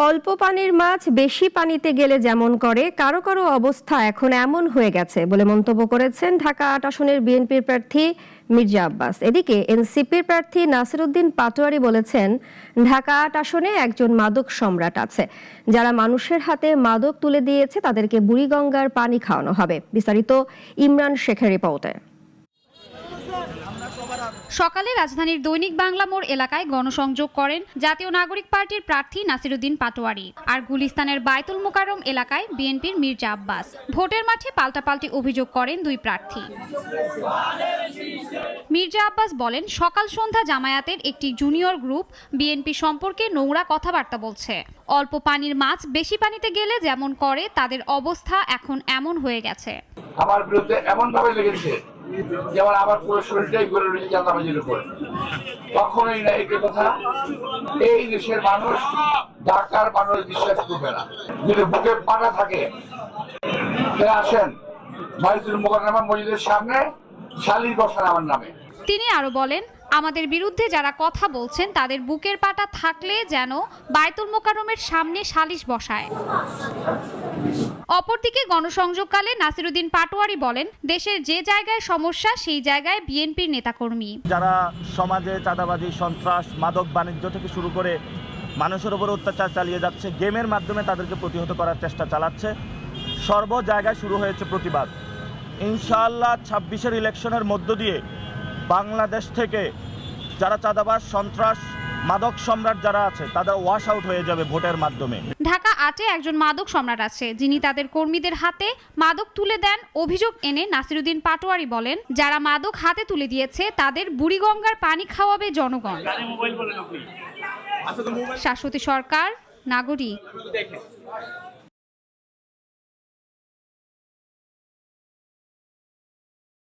অল্প পানির মাছ বেশি পানিতে গেলে যেমন করে, কারো কারো অবস্থা এখন এমন হয়ে গেছে বলে মন্তব্য করেছেন ঢাকা ৮ আসনের বিএনপির প্রার্থী মির্জা আব্বাস। এদিকে এনসিপির প্রার্থী নাসিরউদ্দিন পাটোয়ারি বলেছেন, ঢাকা ৮ আসনে একজন মাদক সম্রাট আছে। যারা মানুষের হাতে মাদক তুলে দিয়েছে তাদেরকে বুড়িগঙ্গার পানি খাওয়ানো হবে। বিস্তারিত ইমরান শেখের রিপোর্টে। সকালে রাজধানীর দৈনিক বাংলা মোড় এলাকায় গণসংযোগ করেন জাতীয় নাগরিক পার্টির প্রার্থী নাসিরউদ্দিন পাটোয়ারি। আর গুলিস্তানের বায়তুল মোকাররম এলাকায় বিএনপির মির্জা আব্বাস। ভোটের মাঠে পাল্টাপাল্টি অভিযোগ করেন দুই প্রার্থী। মির্জা আব্বাস বলেন, সকাল সন্ধ্যা জামায়াতের একটি জুনিয়র গ্রুপ বিএনপি সম্পর্কে নোংরা কথাবার্তা বলছে। অল্প পানির মাছ বেশি পানিতে গেলে যেমন করে, তাদের অবস্থা এখন এমন হয়ে গেছে। আমার বিরুদ্ধে এমন ভাবে লেগেছে যেমন আমার পুরো শরীরটাই গড়ে রয়েছে চাঁদাবাজির উপর। কখনোই না এই কথা এই দেশের মানুষ, ঢাকার মানুষ বিশ্বাস করবে না। যদি বুকে পাটা থাকে আসেন বায়তুল মোকাররম মসজিদের সামনে শালির বসান আমার নামে। তিনি আরো বলেন, আমাদের বিরুদ্ধে যারা কথা বলছেন তাদের বুকের পাটা থাকলে যেন বায়তুল মোকাররমের সামনে সালিশ বসায়। অপরদিকে গণসংযোগকালে নাসিরউদ্দিন পাটোয়ারি বলেন, দেশের যে জায়গায় সমস্যা সেই জায়গায় বিএনপির নেতাকর্মী। যারা সমাজে চাঁদাবাজি, সন্ত্রাস, মাদক বাণিজ্য থেকে শুরু করে মানুষের উপর অত্যাচার চালিয়ে যাচ্ছে, গেমের মাধ্যমে তাদেরকে প্রতিহত করার চেষ্টা চালাচ্ছে, সর্ব জায়গায় শুরু হয়েছে প্রতিবাদ। ইনশাআল্লাহ ২৬-এর ইলেকশনের মধ্য দিয়ে বাংলাদেশ থেকে যারা চাঁদাবাজ, সন্ত্রাস, মাদক সম্রাট যারা আছে তাদের ওয়াশ আউট হয়ে যাবে ভোটের মাধ্যমে। ঢাকা ৮-এ একজন মাদক সম্রাট আছে, যিনি তাদের কর্মীদের হাতে মাদক তুলে দেন। অভিযোগ এনে নাসিরউদ্দিন পাটোয়ারি বলেন, যারা মাদক হাতে তুলে দিয়েছে তাদের বুড়িগঙ্গার পানি খাওয়াবে জনগণ। শাশ্বতী সরকার, নাগরিক।